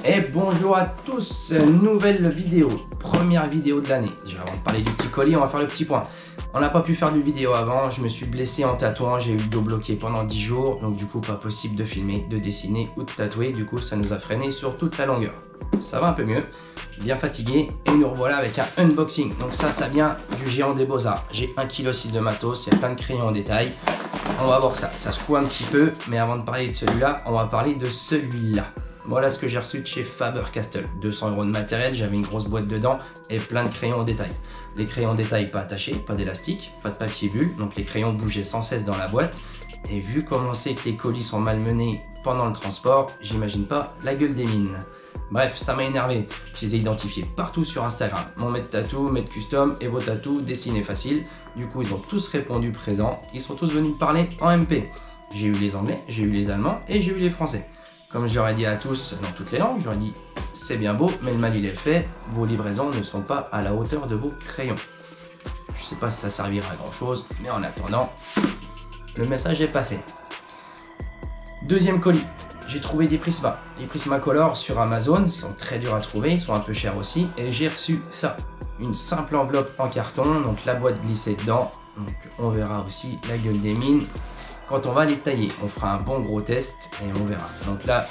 Et bonjour à tous, nouvelle vidéo, première vidéo de l'année. Déjà avant de parler du petit colis, on va faire le petit point. On n'a pas pu faire de vidéo avant, je me suis blessé en tatouant, j'ai eu le dos bloqué pendant 10 jours. Donc du coup pas possible de filmer, de dessiner ou de tatouer, du coup ça nous a freiné sur toute la longueur. Ça va un peu mieux, bien fatigué et nous revoilà avec un unboxing. Donc ça vient du géant des beaux-arts. J'ai 1,6 kg de matos, il y a plein de crayons en détail. On va voir ça secoue un petit peu, mais avant de parler de celui-là, on va parler de celui-là. Voilà ce que j'ai reçu de chez Faber-Castell. 200 € de matériel, j'avais une grosse boîte dedans et plein de crayons en détail. Les crayons en détail pas attachés, pas d'élastique, pas de papier bulle, donc les crayons bougeaient sans cesse dans la boîte. Et vu comment on sait que les colis sont malmenés pendant le transport, j'imagine pas la gueule des mines. Bref, ça m'a énervé. Je les ai identifiés partout sur Instagram. Mon maître tatou, maître custom, Evo Tattoo, dessiner facile. Du coup, ils ont tous répondu présent. Ils sont tous venus me parler en MP. J'ai eu les anglais, j'ai eu les allemands et j'ai eu les français. Comme je leur ai dit à tous dans toutes les langues, je leur ai dit c'est bien beau, mais le mal il est fait. Vos livraisons ne sont pas à la hauteur de vos crayons. Je sais pas si ça servira à grand chose, mais en attendant, le message est passé. Deuxième colis. J'ai trouvé des Prisma. Les Prismacolor sur Amazon, ils sont très durs à trouver, ils sont un peu chers aussi. Et j'ai reçu ça, une simple enveloppe en carton, donc la boîte glissée dedans. Donc on verra aussi la gueule des mines quand on va les tailler. On fera un bon gros test et on verra. Donc là,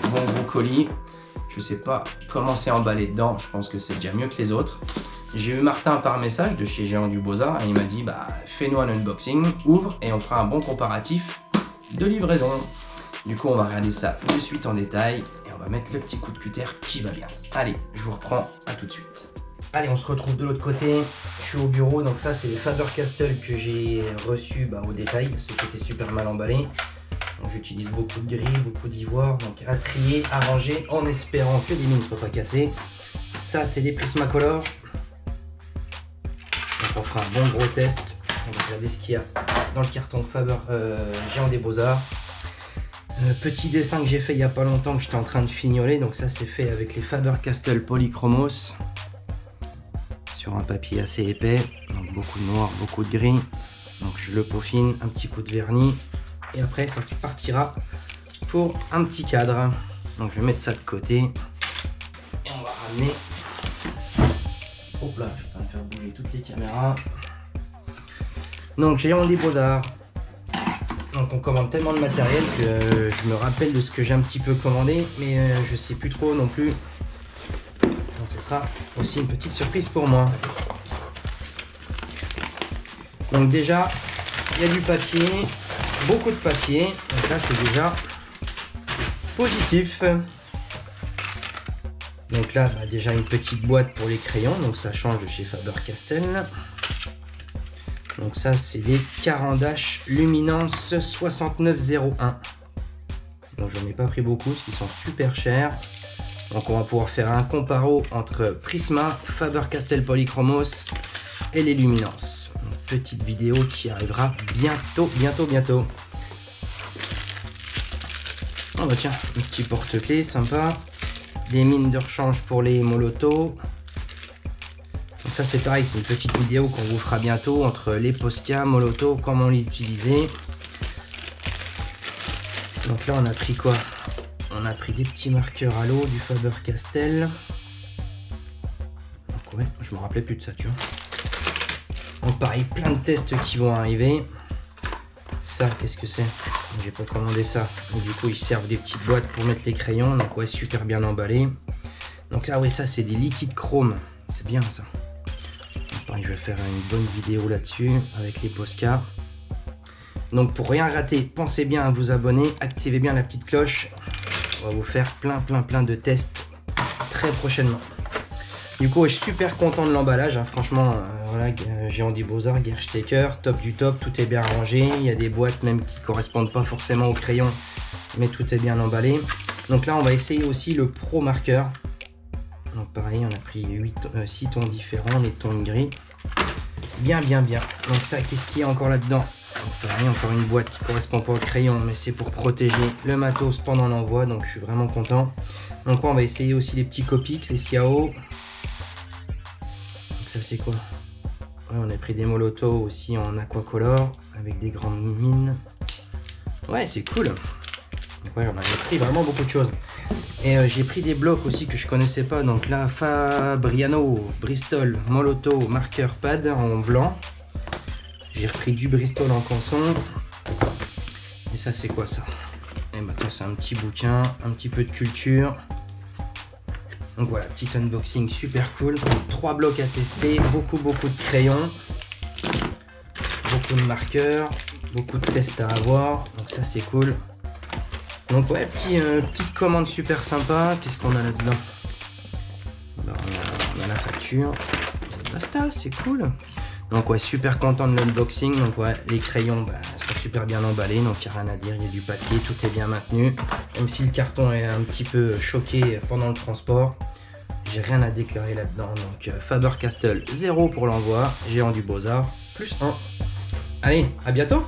bon gros colis. Je sais pas comment c'est emballé dedans, je pense que c'est déjà mieux que les autres. J'ai eu Martin par message de chez Géant du Beaux-Arts et il m'a dit bah fais-nous un unboxing, ouvre et on fera un bon comparatif de livraison. Du coup, on va regarder ça de suite en détail et on va mettre le petit coup de cutter qui va bien. Allez, je vous reprends, à tout de suite. Allez, on se retrouve de l'autre côté. Je suis au bureau, donc ça, c'est les Faber-Castell que j'ai reçus au détail, ceux qui étaient super mal emballés. Donc j'utilise beaucoup de gris, beaucoup d'ivoire, donc à trier, à ranger, en espérant que les mines ne soient pas cassées. Ça, c'est les Prismacolor. Donc on fera un bon gros test. On va regarder ce qu'il y a dans le carton Faber Géant des Beaux-Arts. Petit dessin que j'ai fait il n'y a pas longtemps que j'étais en train de fignoler, donc ça c'est fait avec les Faber-Castell Polychromos sur un papier assez épais, donc beaucoup de noir, beaucoup de gris. Donc je le peaufine, un petit coup de vernis et après ça se partira pour un petit cadre. Donc je vais mettre ça de côté et on va ramener. Hop là, je suis en train de faire bouger toutes les caméras. Donc Géant des Beaux-Arts. Donc on commande tellement de matériel que je me rappelle de ce que j'ai un petit peu commandé, mais je sais plus trop non plus. Donc ce sera aussi une petite surprise pour moi. Donc déjà, il y a du papier, beaucoup de papier. Donc là c'est déjà positif. Donc là, déjà une petite boîte pour les crayons, donc ça change de chez Faber-Castell. Donc ça, c'est les Caran d'Ache Luminance 6901. Donc j'en ai pas pris beaucoup, parce qu'ils sont super chers. Donc on va pouvoir faire un comparo entre Prisma, Faber-Castell Polychromos et les Luminance. Une petite vidéo qui arrivera bientôt. Oh bah tiens, un petit porte-clés sympa. Des mines de rechange pour les Molotov. Donc ça c'est pareil, c'est une petite vidéo qu'on vous fera bientôt entre les Posca, Molotov, comment les utiliser. Donc là on a pris quoi? On a pris des petits marqueurs à l'eau du Faber-Castell. Donc ouais, je me rappelais plus de ça, tu vois. Donc pareil, plein de tests qui vont arriver. Ça, qu'est-ce que c'est? J'ai pas commandé ça. Donc du coup ils servent des petites boîtes pour mettre les crayons. Donc ouais, super bien emballé. Donc là ouais, ça c'est des liquides chrome. C'est bien ça. Je vais faire une bonne vidéo là-dessus avec les Posca. Donc pour rien rater, pensez bien à vous abonner, activez bien la petite cloche. On va vous faire plein de tests très prochainement. Du coup, je suis super content de l'emballage. Franchement, voilà, Géant des Beaux-Arts, Gerstecker, top du top, tout est bien rangé. Il y a des boîtes même qui ne correspondent pas forcément au crayon, mais tout est bien emballé. Donc là, on va essayer aussi le Pro Marker. Donc pareil, on a pris 6 tons différents, les tons gris. Bien. Donc ça, qu'est-ce qu'il y a encore là-dedans? Pareil, encore une boîte qui ne correspond pas au crayon, mais c'est pour protéger le matos pendant l'envoi, donc je suis vraiment content. Donc on va essayer aussi les petits Copic, les Ciao. Donc ça c'est quoi? Ouais, on a pris des Molotov aussi en aquacolor, avec des grandes mines. Ouais, c'est cool. Donc ouais, on a pris vraiment beaucoup de choses. Et j'ai pris des blocs aussi que je connaissais pas. Donc là, Fabriano, Bristol, Moloto, marqueur pad en blanc. J'ai repris du Bristol en canson. Et ça, c'est quoi ça? Et bah tiens, c'est un petit bouquin, un petit peu de culture. Donc voilà, petit unboxing super cool. 3 blocs à tester, beaucoup de crayons, beaucoup de marqueurs, beaucoup de tests à avoir. Donc ça, c'est cool. Donc ouais, petite commande super sympa. Qu'est-ce qu'on a là-dedans? On a la facture. Basta, c'est cool. Donc ouais, super content de l'unboxing. Donc ouais, les crayons sont super bien emballés, donc il n'y a rien à dire, il y a du papier, tout est bien maintenu. Même si le carton est un petit peu choqué pendant le transport, j'ai rien à déclarer là-dedans. Donc Faber-Castell 0 pour l'envoi, Géant du Beaux-Arts, +1. Allez, à bientôt!